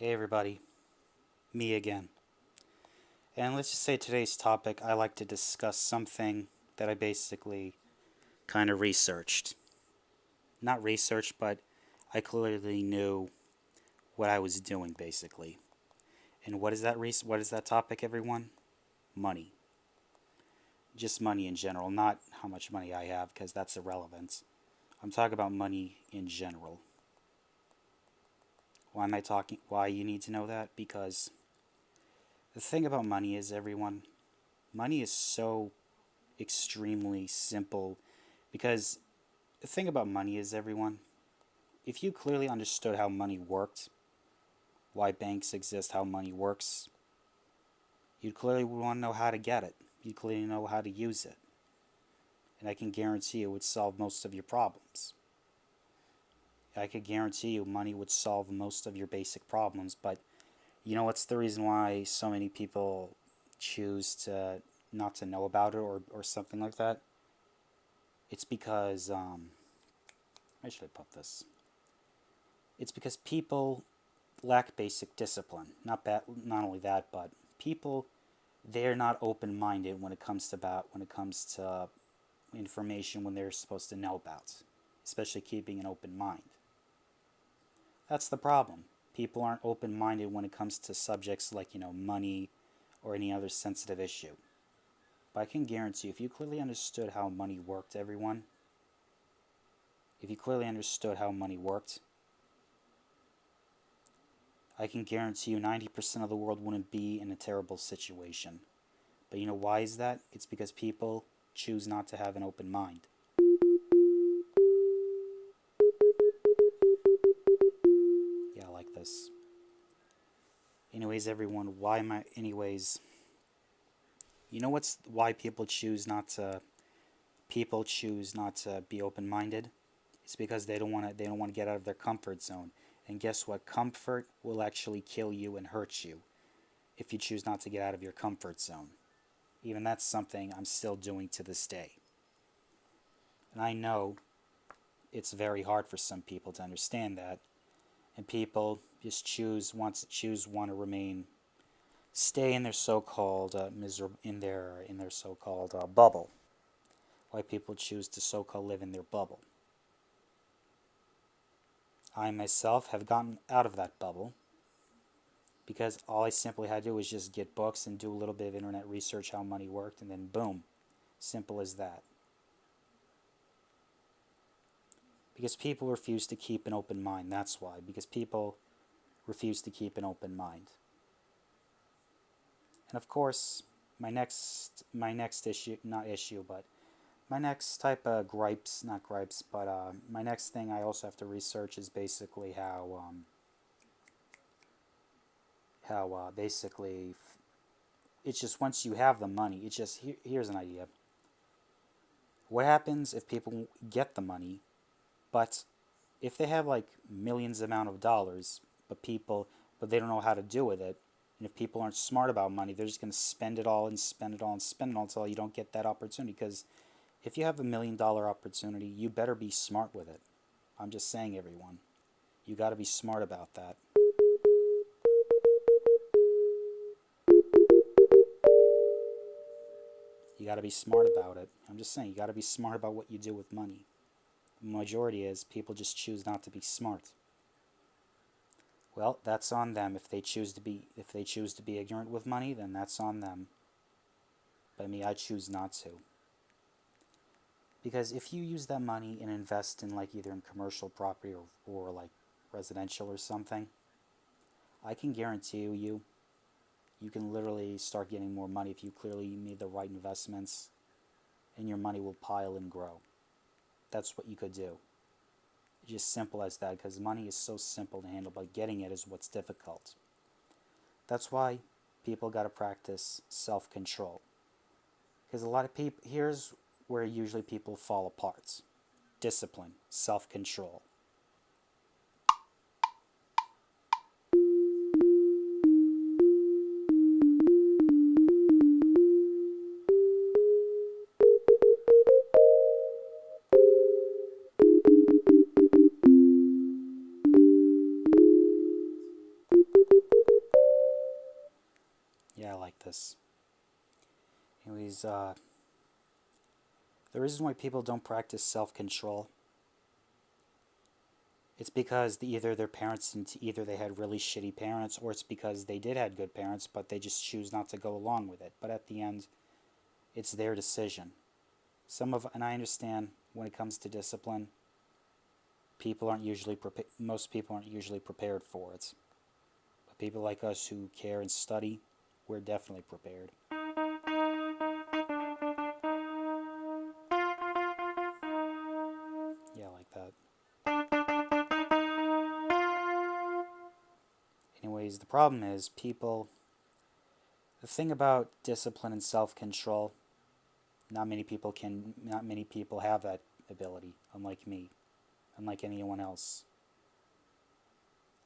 Hey everybody, me again. And let's just say today's topic, I like to discuss something that I basically kind of researched. Not researched, but I clearly knew what I was doing basically. And what is that topic, everyone? Money. Just money in general, not how much money I have because that's irrelevant. I'm talking about money in general. Why am I talking? Why you need to know that? Because the thing about money is, everyone, money is so extremely simple because the thing about money is, everyone, if you clearly understood how money worked, why banks exist, how money works, you clearly would want to know how to get it. You clearly know how to use it. And I can guarantee it would solve most of your problems. I could guarantee you money would solve most of your basic problems, but you know what's the reason why so many people choose to not to know about it or something like that? It's because, where should I put this? It's because people lack basic discipline. Not only that, but people they're not open minded when it comes to information when they're supposed to know about, especially keeping an open mind. That's the problem. People aren't open minded when it comes to subjects like money or any other sensitive issue. But I can guarantee if you clearly understood how money worked, everyone, if you clearly understood how money worked, I can guarantee you 90% of the world wouldn't be in a terrible situation. But you know why is that? It's because people choose not to have an open mind. Yeah, I like this. Anyways, everyone, why am I anyways, you know what's why people choose not to be open-minded? It's because they don't want to get out of their comfort zone. And guess what? Comfort will actually kill you and hurt you if you choose not to get out of your comfort zone. Even that's something I'm still doing to this day. And I know it's very hard for some people to understand that, and people just want to remain stay in their so-called in their so-called bubble. Why people choose to so-called live in their bubble. I myself have gotten out of that bubble because all I simply had to do was just get books and do a little bit of internet research how money worked, and then boom, simple as that. Because people refuse to keep an open mind. That's why. Because people refuse to keep an open mind. And of course, my next issue, not issue, but my next type of gripes, not gripes, but my next thing I also have to research is basically how basically it's just once you have the money, it's just here's an idea. What happens if people get the money, but if they have like millions amount of dollars, but they don't know how to do with it, and if people aren't smart about money, they're just going to spend it all and spend it all and spend it all until you don't get that opportunity. Because if you have $1 million opportunity, you better be smart with it. I'm just saying, everyone, you got to be smart about that. You got to be smart about it. I'm just saying, you got to be smart about what you do with money. The majority is people just choose not to be smart. Well, that's on them. If they choose to be ignorant with money, then that's on them. But me, I choose not to. Because if you use that money and invest in like either in commercial property or like residential or something, I can guarantee you can literally start getting more money if you clearly made the right investments, and your money will pile and grow. That's what you could do. It's just simple as that because money is so simple to handle, but getting it is what's difficult. That's why people got to practice self-control. Because a lot of people, here's where usually people fall apart: discipline, self-control. this. Anyways, the reason why people don't practice self-control, it's because either their parents, either they had really shitty parents, or it's because they did have good parents, but they just choose not to go along with it. But at the end, it's their decision. And I understand when it comes to discipline, most people aren't usually prepared for it. But people like us who care and study, we're definitely prepared. Yeah, like that. Anyways, the problem is the thing about discipline and self-control, not many people have that ability, unlike me, unlike anyone else.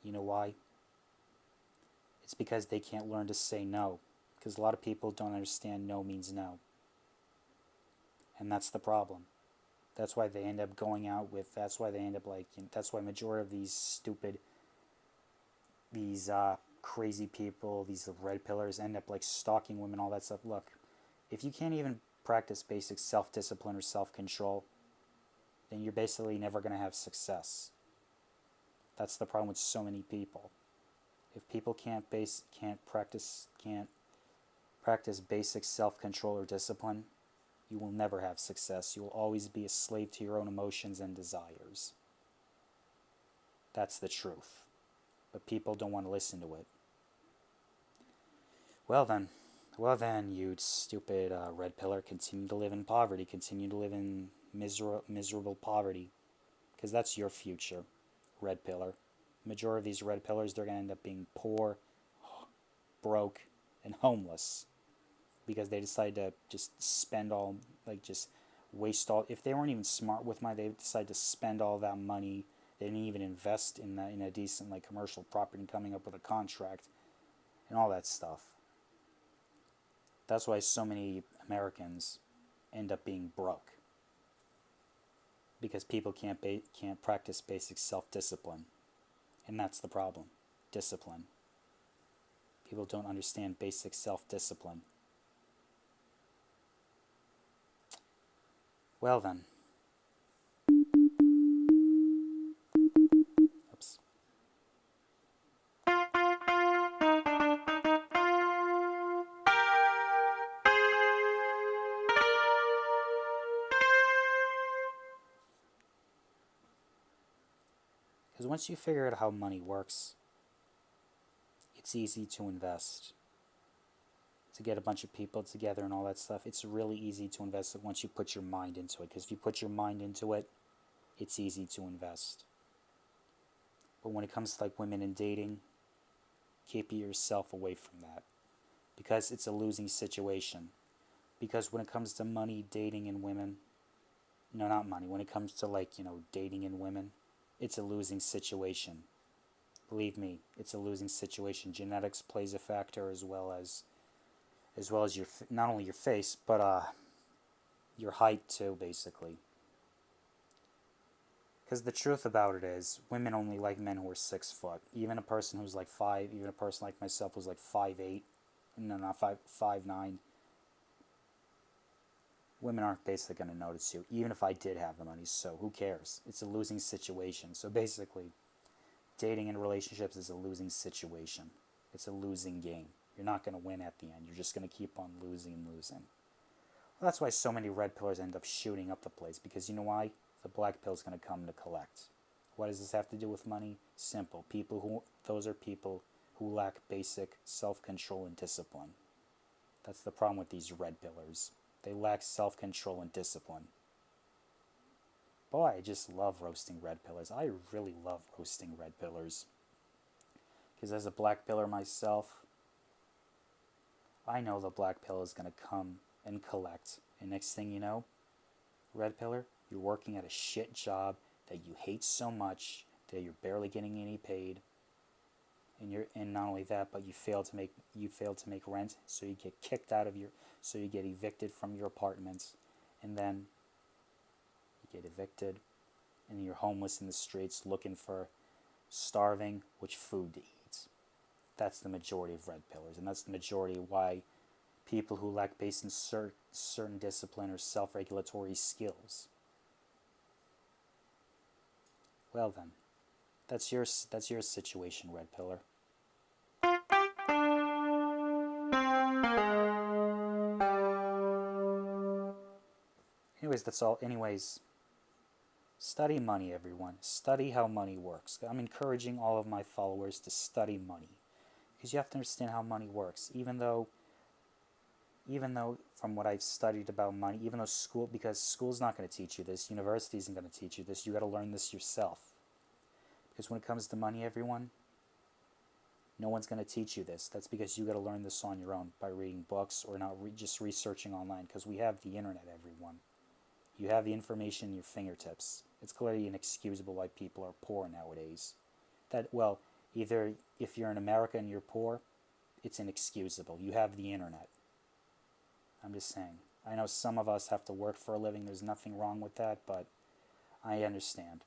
You know why? It's because they can't learn to say no. Because a lot of people don't understand no means no. And that's the problem. That's why they end up going out with, that's why they end up like, that's why majority of these crazy people, these red pillars end up like stalking women, all that stuff. Look, if you can't even practice basic self-discipline or self-control, then you're basically never going to have success. That's the problem with so many people. If people can't practice basic self-control or discipline, you will never have success. You will always be a slave to your own emotions and desires. That's the truth. But people don't want to listen to it. Well then, you stupid red pillar, continue to live in poverty, continue to live in miserable poverty, because that's your future, red pillar. Majority of these red pillars, they're going to end up being poor, broke, and homeless, because they decide to just spend all, just waste all. If they weren't even smart with money, they decide to spend all that money. They didn't even invest in a decent commercial property, coming up with a contract and all that stuff. That's why so many Americans end up being broke, because people can't practice basic self-discipline, and that's the problem. Discipline. People don't understand basic self-discipline. Well then. Oops. Because once you figure out how money works, it's easy to invest. To get a bunch of people together and all that stuff, it's really easy to invest once you put your mind into it. Because if you put your mind into it, it's easy to invest. But when it comes to women and dating, keep yourself away from that. Because it's a losing situation. Because when it comes to money, dating, and women, no, not money, when it comes to dating and women, it's a losing situation. Believe me, it's a losing situation. Genetics plays a factor, as well as your, not only your face, but your height too, basically. Because the truth about it is, women only like men who are 6 foot. Even a person who's 5, even a person like myself who's 5'8", no, not 5'9", women aren't basically going to notice you, even if I did have the money, so who cares? It's a losing situation. So basically, dating and relationships is a losing situation. It's a losing game. You're not going to win at the end. You're just going to keep on losing and losing. Well, that's why so many red pillars end up shooting up the place, because you know why? The black pill's going to come to collect. What does this have to do with money? Simple. Those are people who lack basic self-control and discipline. That's the problem with these red pillars. They lack self-control and discipline. Boy, I just love roasting red pillars. I really love roasting red pillars. Because as a black pillar myself, I know the black pillar is going to come and collect. And next thing you know, red pillar, you're working at a shit job that you hate so much that you're barely getting any paid. And not only that, but you fail to make rent, so you get evicted from your apartment, and then you get evicted, and you're homeless in the streets looking for starving, which food to eat. That's the majority of red pillars, and that's the majority of why people who lack basic certain discipline or self-regulatory skills. Well then, that's your situation, Red Pillar. Anyways, that's all. Anyways, study money, everyone. Study how money works. I'm encouraging all of my followers to study money because you have to understand how money works. Even though from what I've studied about money, even though because school's not going to teach you this, university isn't going to teach you this, you got to learn this yourself. Because when it comes to money, everyone, no one's going to teach you this. That's because you got to learn this on your own by reading books or not just researching online, because we have the internet, everyone. You have the information in your fingertips. It's clearly inexcusable why people are poor nowadays. Either if you're in America and you're poor, it's inexcusable. You have the internet. I'm just saying. I know some of us have to work for a living. There's nothing wrong with that, but I understand.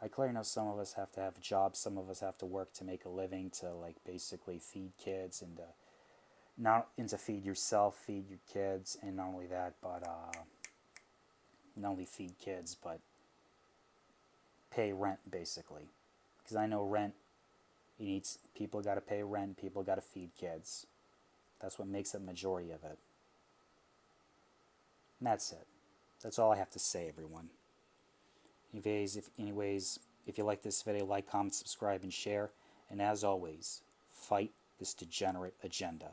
I clearly know some of us have to have jobs. Some of us have to work to make a living to basically feed kids and to feed yourself, feed your kids, and not only that, but not only feed kids, but pay rent basically. Because I know rent, people got to pay rent, people got to feed kids. That's what makes up majority of it. And that's it. That's all I have to say, everyone. Anyways, if you like this video, like, comment, subscribe, and share. And as always, fight this degenerate agenda.